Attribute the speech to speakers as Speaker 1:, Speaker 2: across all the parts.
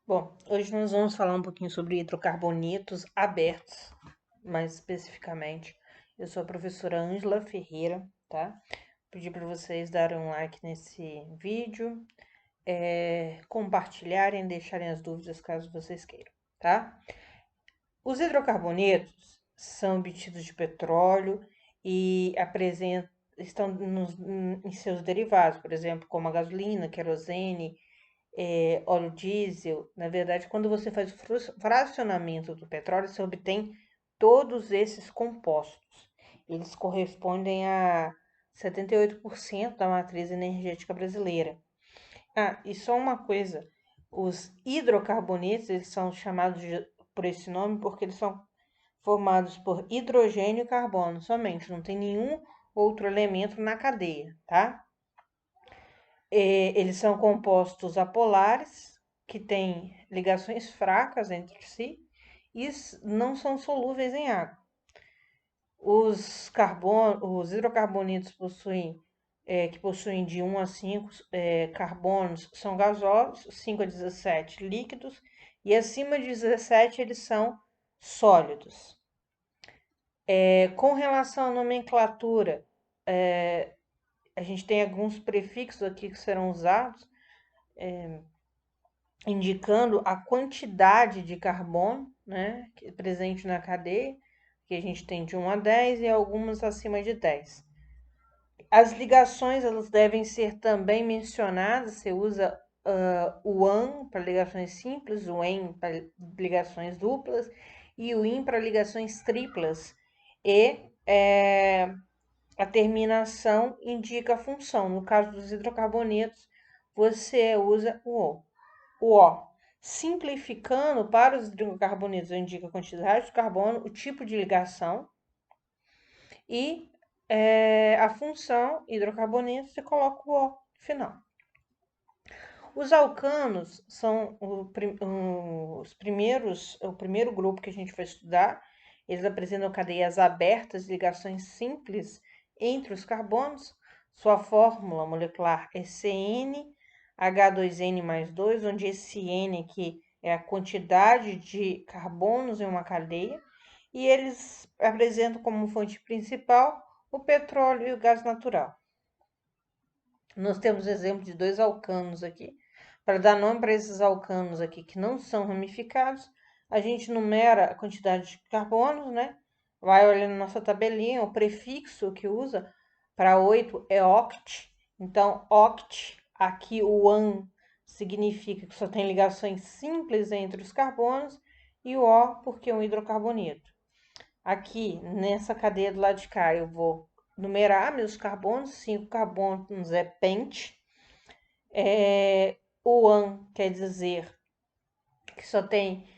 Speaker 1: Bom, hoje nós vamos falar um pouquinho sobre hidrocarbonetos abertos, mais especificamente. Eu sou a professora Ângela Ferreira, tá? Pedi para vocês darem um like nesse vídeo, compartilharem, deixarem as dúvidas caso vocês queiram, tá? Os hidrocarbonetos são obtidos de petróleo e estão em seus derivados, por exemplo, como a gasolina, querosene, óleo diesel. Na verdade, quando você faz o fracionamento do petróleo, você obtém todos esses compostos. Eles correspondem a 78% da matriz energética brasileira. Ah, e só uma coisa, os hidrocarbonetos, eles são por esse nome porque eles são formados por hidrogênio e carbono somente, não tem nenhum outro elemento na cadeia, tá? Eles são compostos apolares, que têm ligações fracas entre si e não são solúveis em água. Os hidrocarbonetos que possuem de 1 a 5 carbonos são gasosos, 5 a 17 líquidos, e acima de 17 eles são sólidos. Com relação à nomenclatura, a gente tem alguns prefixos aqui que serão usados, indicando a quantidade de carbono, né, presente na cadeia, que a gente tem de 1 a 10 e algumas acima de 10. As ligações, elas devem ser também mencionadas, você usa o AN para ligações simples, o EN para ligações duplas e o IN para ligações triplas. E a terminação indica a função. No caso dos hidrocarbonetos, você usa o O. Simplificando, para os hidrocarbonetos, indica a quantidade de carbono, o tipo de ligação e a função hidrocarboneto, você coloca o O no final. Os alcanos são o primeiro grupo que a gente vai estudar. Eles apresentam cadeias abertas, ligações simples entre os carbonos. Sua fórmula molecular é CnH2n mais 2, onde esse N aqui é a quantidade de carbonos em uma cadeia. E eles apresentam como fonte principal o petróleo e o gás natural. Nós temos exemplo de dois alcanos aqui. Para dar nome para esses alcanos aqui que não são ramificados, a gente numera a quantidade de carbonos, né? Vai olhando na nossa tabelinha, o prefixo que usa para 8 é oct. Então, oct, aqui o an significa que só tem ligações simples entre os carbonos, e o O porque é um hidrocarboneto. Aqui, nessa cadeia do lado de cá, eu vou numerar meus carbonos. 5 carbonos é pente. O AN quer dizer que só tem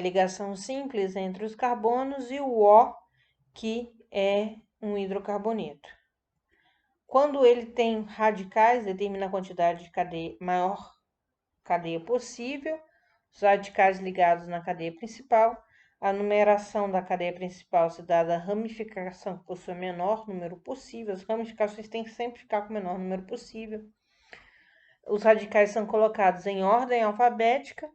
Speaker 1: ligação simples entre os carbonos, e o O, que é um hidrocarboneto. Quando ele tem radicais, determina a quantidade de maior cadeia possível, os radicais ligados na cadeia principal. A numeração da cadeia principal se dá da ramificação que possui o menor número possível. As ramificações têm que sempre ficar com o menor número possível. Os radicais são colocados em ordem alfabética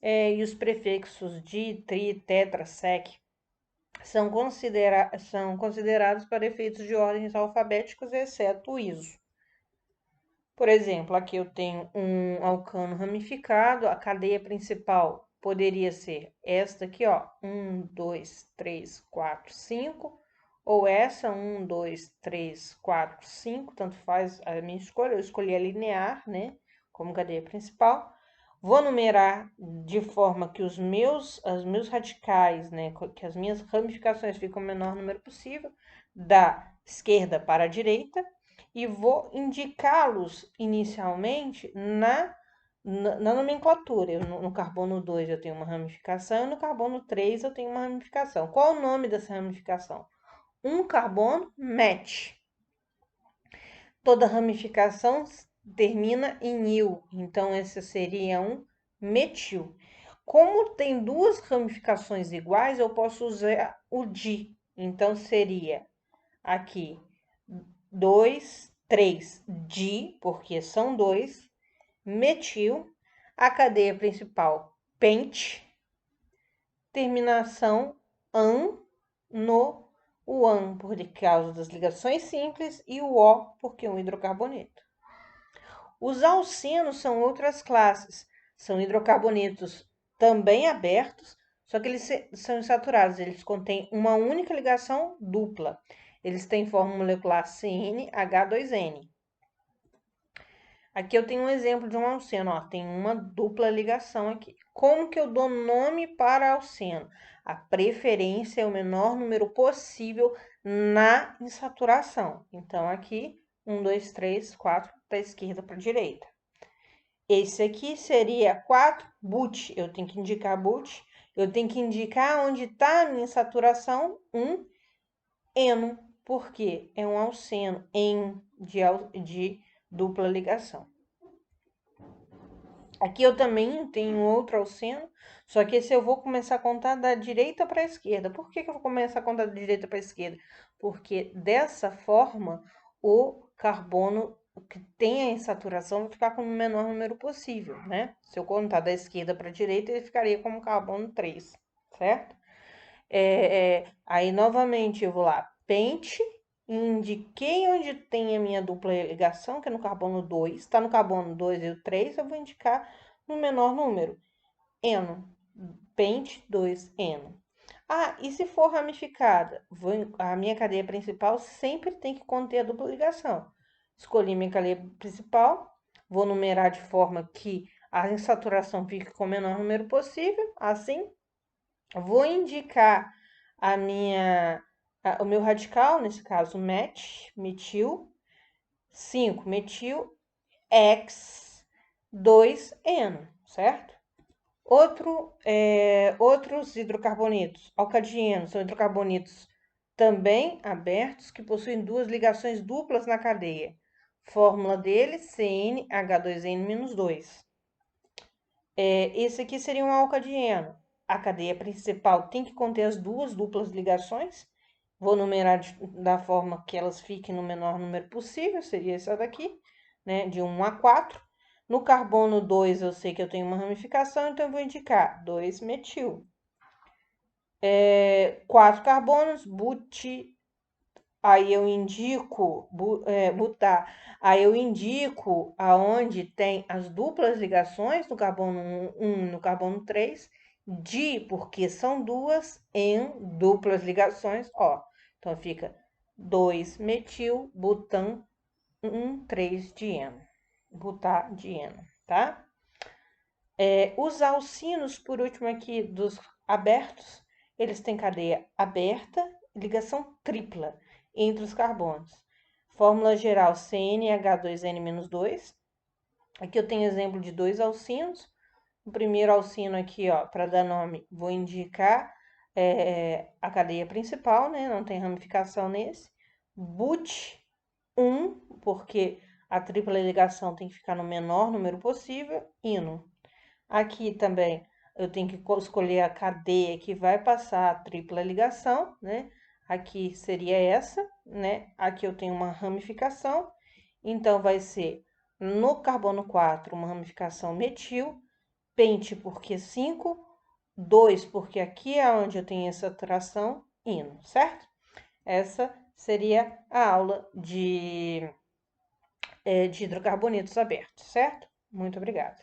Speaker 1: e os prefixos di, tri, tetra, sec são considerados para efeitos de ordens alfabéticas, exceto o iso. Por exemplo, aqui eu tenho um alcano ramificado, a cadeia principal poderia ser esta aqui, ó, 1, 2, 3, 4, 5, ou essa, 1, 2, 3, 4, 5, tanto faz a minha escolha. Eu escolhi a linear, né, como cadeia principal. Vou numerar de forma que os meus radicais, né, que as minhas ramificações ficam o menor número possível, da esquerda para a direita, e vou indicá-los inicialmente na nomenclatura. No carbono 2 eu tenho uma ramificação, e no carbono 3 eu tenho uma ramificação. Qual o nome dessa ramificação? Um carbono match. Toda ramificação termina em il, então esse seria um metil. Como tem duas ramificações iguais, eu posso usar o di. Então seria aqui 2, 3 di, porque são dois, metil. A cadeia principal, pente, terminação an no UAN, por causa das ligações simples, e o O, porque é um hidrocarboneto. Os alcenos são outras classes, são hidrocarbonetos também abertos, só que eles são insaturados, eles contêm uma única ligação dupla. Eles têm forma molecular CnH2n. Aqui eu tenho um exemplo de um alceno, ó, tem uma dupla ligação aqui. Como que eu dou nome para alceno? A preferência é o menor número possível na insaturação. Então, aqui, 1, 2, 3, 4, da esquerda para a direita. Esse aqui seria 4, but. Eu tenho que indicar but. Eu tenho que indicar onde está a minha saturação, eno, porque é um alceno de dupla ligação. Aqui eu também tenho outro alceno, só que esse eu vou começar a contar da direita para a esquerda. Por que eu vou começar a contar da direita para a esquerda? Porque dessa forma o carbono que tem a insaturação vai ficar com o menor número possível, né? Se eu contar da esquerda para a direita, ele ficaria como carbono 3, certo? Aí, novamente, eu vou lá, pente, indiquei onde tem a minha dupla ligação, que é no carbono 2. Está no carbono 2 e o 3, eu vou indicar no menor número, eno. Pente 2, eno. Ah, e se for ramificada? A minha cadeia principal sempre tem que conter a dupla ligação. Escolhi minha cadeia principal, vou numerar de forma que a insaturação fique com o menor número possível, assim. Vou indicar o meu radical, nesse caso, metil, 5, metil, X, 2, eno, certo? Outros hidrocarbonetos, alcadienos, são hidrocarbonetos também abertos que possuem duas ligações duplas na cadeia. Fórmula dele, CnH2n-2. Esse aqui seria um alcadieno. A cadeia principal tem que conter as duas duplas ligações. Vou numerar da forma que elas fiquem no menor número possível, seria essa daqui, né, de 1 a 4. No carbono 2, eu sei que eu tenho uma ramificação, então eu vou indicar 2-metil. 4 carbonos, aí eu indico, butar, aí eu indico aonde tem as duplas ligações no carbono 1 e no carbono 3, porque são duas em duplas ligações, ó. Então, fica 2-metil, butan, 1,3-dieno, butadieno, tá? Os alcinos, por último aqui, dos abertos, eles têm cadeia aberta, ligação tripla entre os carbonos. Fórmula geral CnH2n-2. Aqui eu tenho exemplo de 2 alcinos. O primeiro alcino aqui, ó, para dar nome, vou indicar a cadeia principal, né? Não tem ramificação nesse. But 1, porque a tripla ligação tem que ficar no menor número possível. Ino. Aqui também eu tenho que escolher a cadeia que vai passar a tripla ligação, né? Aqui seria essa, né? Aqui eu tenho uma ramificação, então vai ser no carbono 4 uma ramificação metil, pente porque 5, 2 porque aqui é onde eu tenho essa tração, ino, certo? Essa seria a aula de hidrocarbonetos abertos, certo? Muito obrigada.